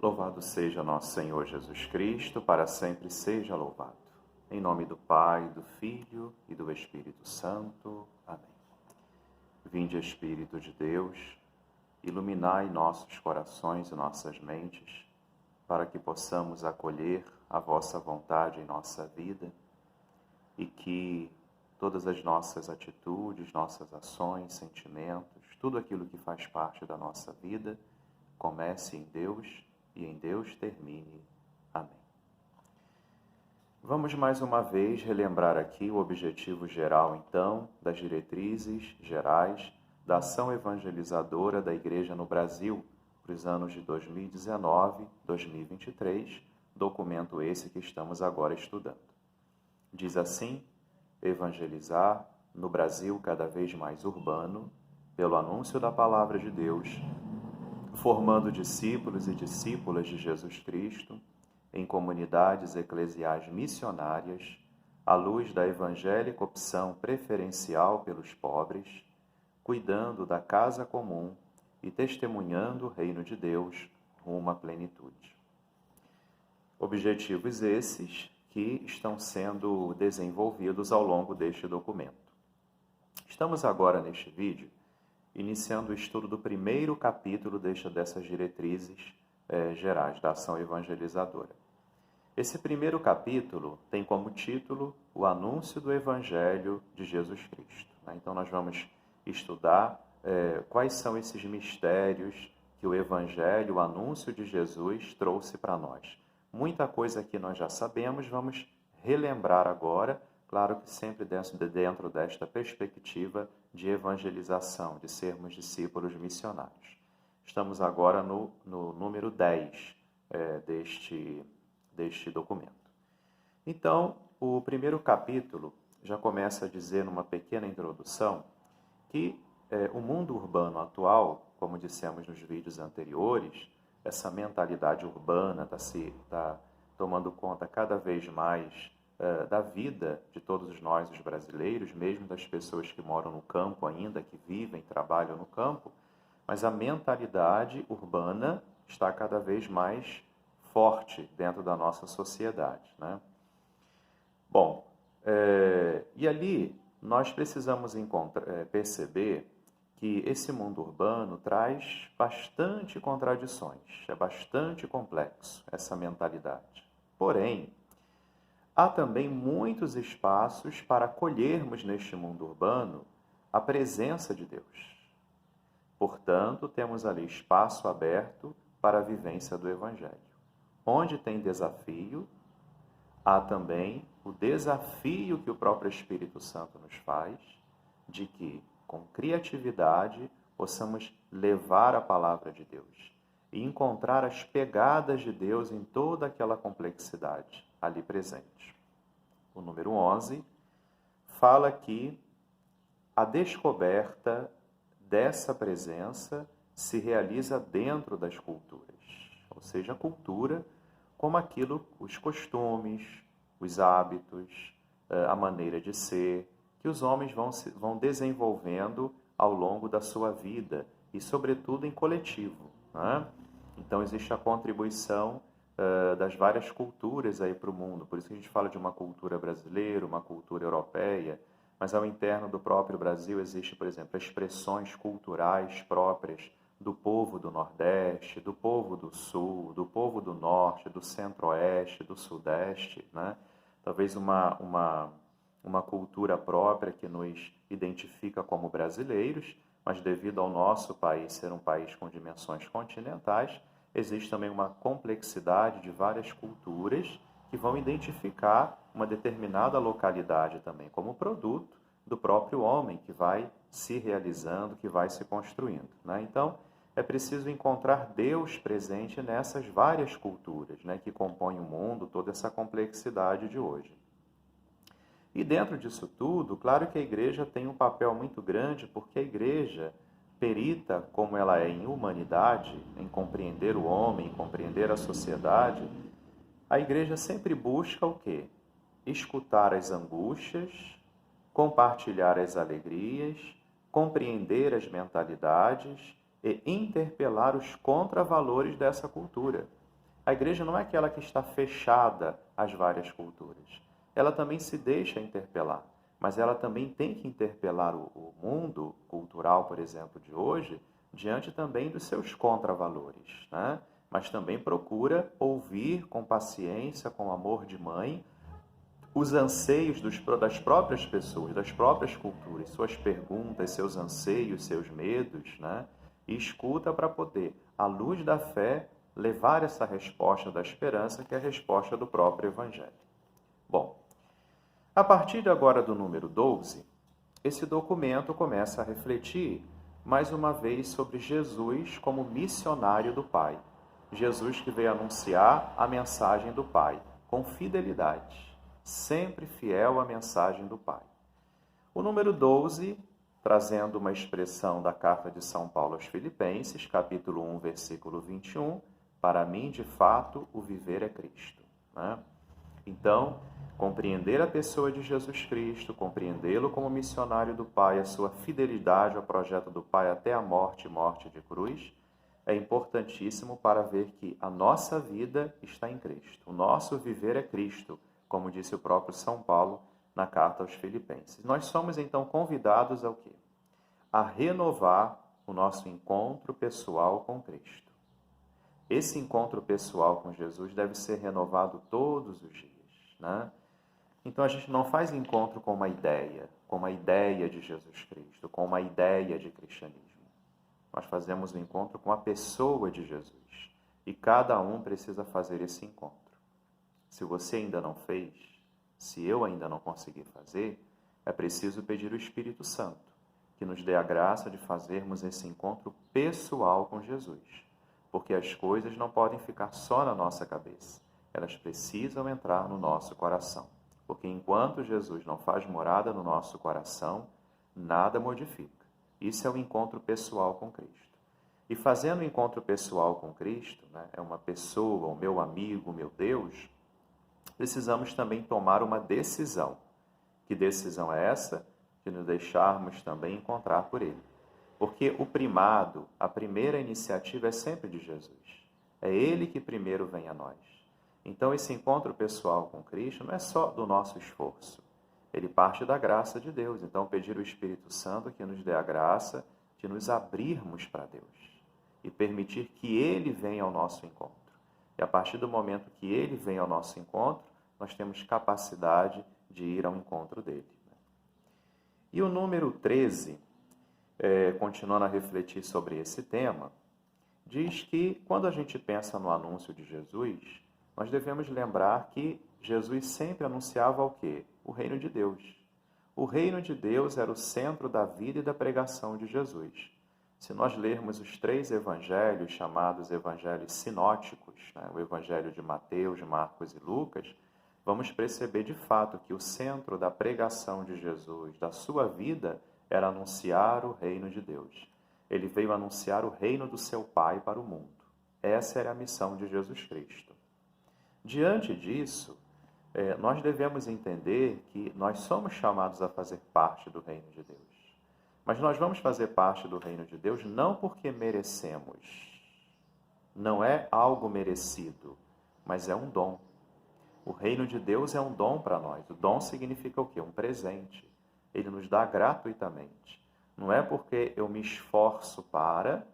Louvado seja nosso Senhor Jesus Cristo, para sempre seja louvado. Em nome do Pai, do Filho e do Espírito Santo. Amém. Vinde, Espírito de Deus, iluminai nossos corações e nossas mentes, para que possamos acolher a vossa vontade em nossa vida e que todas as nossas atitudes, nossas ações, sentimentos, tudo aquilo que faz parte da nossa vida, comece em Deus e em Deus termine. Amém. Vamos mais uma vez relembrar aqui o objetivo geral, então, das diretrizes gerais da ação evangelizadora da Igreja no Brasil para os anos de 2019-2023, documento esse que estamos agora estudando. Diz assim: evangelizar no Brasil cada vez mais urbano, pelo anúncio da palavra de Deus, formando discípulos e discípulas de Jesus Cristo em comunidades eclesiais missionárias, à luz da evangélica opção preferencial pelos pobres, cuidando da casa comum e testemunhando o reino de Deus rumo à plenitude. Objetivos esses que estão sendo desenvolvidos ao longo deste documento. Estamos agora neste vídeo iniciando o estudo do primeiro capítulo dessas diretrizes gerais da ação evangelizadora. Esse primeiro capítulo tem como título o anúncio do Evangelho de Jesus Cristo. Então nós vamos estudar quais são esses mistérios que o Evangelho, o anúncio de Jesus, trouxe para nós. Muita coisa que nós já sabemos, vamos relembrar agora, claro que sempre dentro desta perspectiva de evangelização, de sermos discípulos missionários. Estamos agora no número 10 deste documento. Então, o primeiro capítulo já começa a dizer, numa pequena introdução, que o mundo urbano atual, como dissemos nos vídeos anteriores, essa mentalidade urbana está tomando conta cada vez mais da vida de todos nós, os brasileiros, mesmo das pessoas que moram no campo ainda, que vivem, trabalham no campo, mas a mentalidade urbana está cada vez mais forte dentro da nossa sociedade, né? Bom, e ali nós precisamos perceber que esse mundo urbano traz bastante contradições, é bastante complexo essa mentalidade. Porém, há também muitos espaços para acolhermos neste mundo urbano a presença de Deus. Portanto, temos ali espaço aberto para a vivência do Evangelho. Onde tem desafio, há também o desafio que o próprio Espírito Santo nos faz, de que, com criatividade, possamos levar a palavra de Deus e encontrar as pegadas de Deus em toda aquela complexidade ali presente. O número 11 fala que a descoberta dessa presença se realiza dentro das culturas, ou seja, a cultura como aquilo, os costumes, os hábitos, a maneira de ser, que os homens vão desenvolvendo ao longo da sua vida e, sobretudo, em coletivo, né? Então, existe a contribuição das várias culturas aí para o mundo. Por isso que a gente fala de uma cultura brasileira, uma cultura europeia, mas ao interno do próprio Brasil existe, por exemplo, expressões culturais próprias do povo do Nordeste, do povo do Sul, do povo do Norte, do Centro-Oeste, do Sudeste, né? Talvez uma cultura própria que nos identifica como brasileiros, mas devido ao nosso país ser um país com dimensões continentais, existe também uma complexidade de várias culturas que vão identificar uma determinada localidade também como produto do próprio homem que vai se realizando, que vai se construindo, né? Então, é preciso encontrar Deus presente nessas várias culturas, né, que compõem o mundo, toda essa complexidade de hoje. E dentro disso tudo, claro que a igreja tem um papel muito grande, porque a igreja, perita como ela é em humanidade, em compreender o homem, em compreender a sociedade, a igreja sempre busca o quê? Escutar as angústias, compartilhar as alegrias, compreender as mentalidades e interpelar os contravalores dessa cultura. A igreja não é aquela que está fechada às várias culturas. Ela também se deixa interpelar, mas ela também tem que interpelar o mundo cultural, por exemplo, de hoje, diante também dos seus contravalores, né? Mas também procura ouvir com paciência, com amor de mãe, os anseios das próprias pessoas, das próprias culturas, suas perguntas, seus anseios, seus medos, né? E escuta para poder, à luz da fé, levar essa resposta da esperança, que é a resposta do próprio Evangelho. Bom, a partir de agora do número 12, esse documento começa a refletir mais uma vez sobre Jesus como missionário do Pai. Jesus que veio anunciar a mensagem do Pai, com fidelidade, sempre fiel à mensagem do Pai. O número 12, trazendo uma expressão da carta de São Paulo aos Filipenses, capítulo 1, versículo 21, para mim, de fato, o viver é Cristo. Né? Então, compreender a pessoa de Jesus Cristo, compreendê-lo como missionário do Pai, a sua fidelidade ao projeto do Pai até a morte de cruz, é importantíssimo para ver que a nossa vida está em Cristo. O nosso viver é Cristo, como disse o próprio São Paulo na carta aos Filipenses. Nós somos, então, convidados ao quê? A renovar o nosso encontro pessoal com Cristo. Esse encontro pessoal com Jesus deve ser renovado todos os dias, né? Então a gente não faz encontro com uma ideia de Jesus Cristo, com uma ideia de cristianismo. Nós fazemos o encontro com a pessoa de Jesus. E cada um precisa fazer esse encontro. Se você ainda não fez, se eu ainda não consegui fazer, é preciso pedir o Espírito Santo, que nos dê a graça de fazermos esse encontro pessoal com Jesus. Porque as coisas não podem ficar só na nossa cabeça. Elas precisam entrar no nosso coração. Porque enquanto Jesus não faz morada no nosso coração, nada modifica. Isso é o encontro pessoal com Cristo. E fazendo o encontro pessoal com Cristo, né, é uma pessoa, o meu amigo, o meu Deus, precisamos também tomar uma decisão. Que decisão é essa? De nos deixarmos também encontrar por Ele. Porque o primado, a primeira iniciativa é sempre de Jesus. É Ele que primeiro vem a nós. Então esse encontro pessoal com Cristo não é só do nosso esforço. Ele parte da graça de Deus. Então pedir o Espírito Santo que nos dê a graça de nos abrirmos para Deus e permitir que Ele venha ao nosso encontro. E a partir do momento que Ele vem ao nosso encontro, nós temos capacidade de ir ao encontro dele. E o número 13, continuando a refletir sobre esse tema, diz que quando a gente pensa no anúncio de Jesus, nós devemos lembrar que Jesus sempre anunciava o quê? O reino de Deus. O reino de Deus era o centro da vida e da pregação de Jesus. Se nós lermos os 3 evangelhos, chamados evangelhos sinóticos, né, o evangelho de Mateus, Marcos e Lucas, vamos perceber de fato que o centro da pregação de Jesus, da sua vida, era anunciar o reino de Deus. Ele veio anunciar o reino do seu Pai para o mundo. Essa era a missão de Jesus Cristo. Diante disso, nós devemos entender que nós somos chamados a fazer parte do reino de Deus. Mas nós vamos fazer parte do reino de Deus não porque merecemos. Não é algo merecido, mas é um dom. O reino de Deus é um dom para nós. O dom significa o quê? Um presente. Ele nos dá gratuitamente. Não é porque eu me esforço para,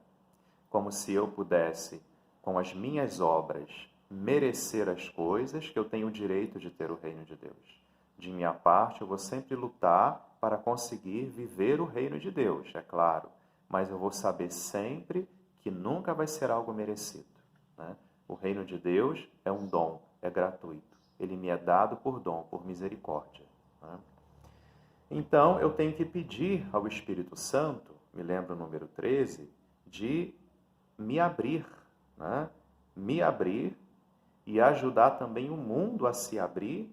como se eu pudesse, com as minhas obras, merecer as coisas, que eu tenho o direito de ter o reino de Deus. De minha parte, eu vou sempre lutar para conseguir viver o reino de Deus, é claro. Mas eu vou saber sempre que nunca vai ser algo merecido, né? O reino de Deus é um dom, é gratuito. Ele me é dado por dom, por misericórdia, né? Então, eu tenho que pedir ao Espírito Santo, me lembra o número 13, de me abrir, né? Me abrir e ajudar também o mundo a se abrir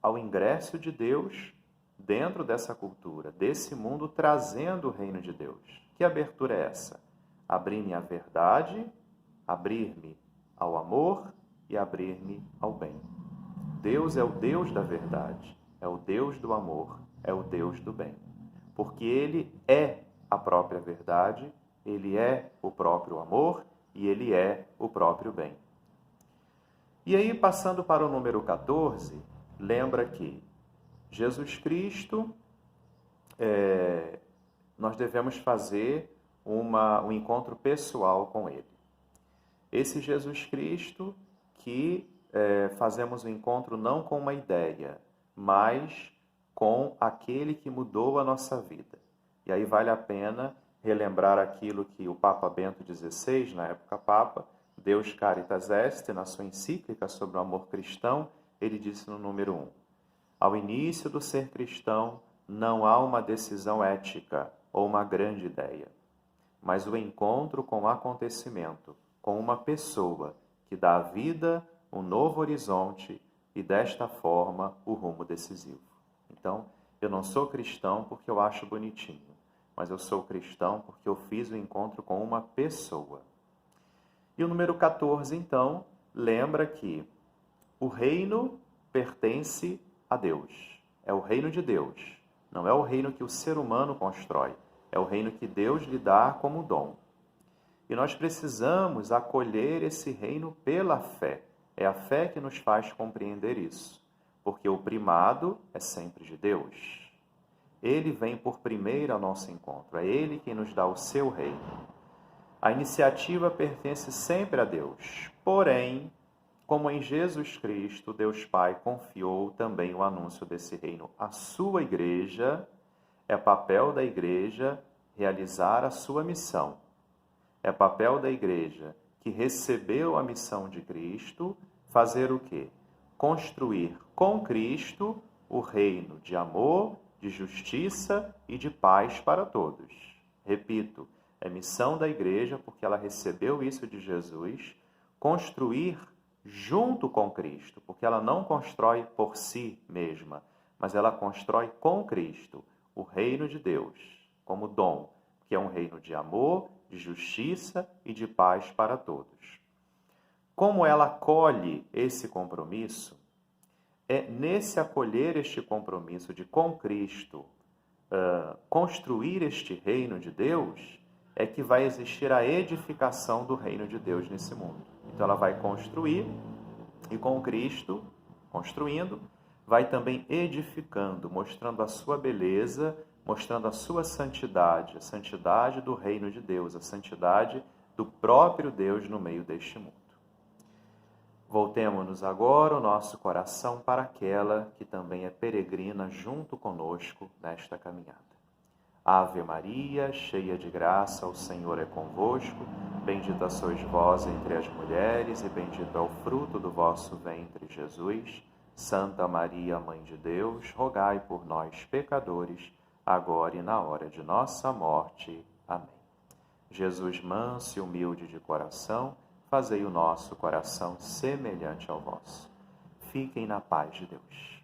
ao ingresso de Deus dentro dessa cultura, desse mundo, trazendo o reino de Deus. Que abertura é essa? Abrir-me à verdade, abrir-me ao amor e abrir-me ao bem. Deus é o Deus da verdade, é o Deus do amor, é o Deus do bem. Porque Ele é a própria verdade, Ele é o próprio amor e Ele é o próprio bem. E aí, passando para o número 14, lembra que Jesus Cristo, nós devemos fazer um encontro pessoal com Ele. Esse Jesus Cristo que fazemos o encontro não com uma ideia, mas com aquele que mudou a nossa vida. E aí vale a pena relembrar aquilo que o Papa Bento XVI, na época Papa, Deus Caritas Est, na sua encíclica sobre o amor cristão, ele disse no número 1: ao início do ser cristão não há uma decisão ética ou uma grande ideia, mas o encontro com o acontecimento, com uma pessoa que dá à vida um novo horizonte e, desta forma, o rumo decisivo. Então, eu não sou cristão porque eu acho bonitinho, mas eu sou cristão porque eu fiz o encontro com uma pessoa. E o número 14, então, lembra que o reino pertence a Deus. É o reino de Deus. Não é o reino que o ser humano constrói. É o reino que Deus lhe dá como dom. E nós precisamos acolher esse reino pela fé. É a fé que nos faz compreender isso. Porque o primado é sempre de Deus. Ele vem por primeiro ao nosso encontro. É Ele quem nos dá o seu reino. A iniciativa pertence sempre a Deus. Porém, como em Jesus Cristo, Deus Pai confiou também o anúncio desse reino à sua igreja, é papel da igreja realizar a sua missão. É papel da igreja que recebeu a missão de Cristo, fazer o quê? Construir com Cristo o reino de amor, de justiça e de paz para todos. Repito, é missão da igreja, porque ela recebeu isso de Jesus, construir junto com Cristo, porque ela não constrói por si mesma, mas ela constrói com Cristo o reino de Deus, como dom, que é um reino de amor, de justiça e de paz para todos. Como ela acolhe esse compromisso, é nesse acolher este compromisso de com Cristo construir este reino de Deus, é que vai existir a edificação do reino de Deus nesse mundo. Então ela vai construir e com Cristo, construindo, vai também edificando, mostrando a sua beleza, mostrando a sua santidade, a santidade do reino de Deus, a santidade do próprio Deus no meio deste mundo. Voltemo-nos agora o nosso coração para aquela que também é peregrina junto conosco nesta caminhada. Ave Maria, cheia de graça, o Senhor é convosco. Bendita sois vós entre as mulheres e bendito é o fruto do vosso ventre, Jesus. Santa Maria, Mãe de Deus, rogai por nós, pecadores, agora e na hora de nossa morte. Amém. Jesus manso e humilde de coração, fazei o nosso coração semelhante ao vosso. Fiquem na paz de Deus.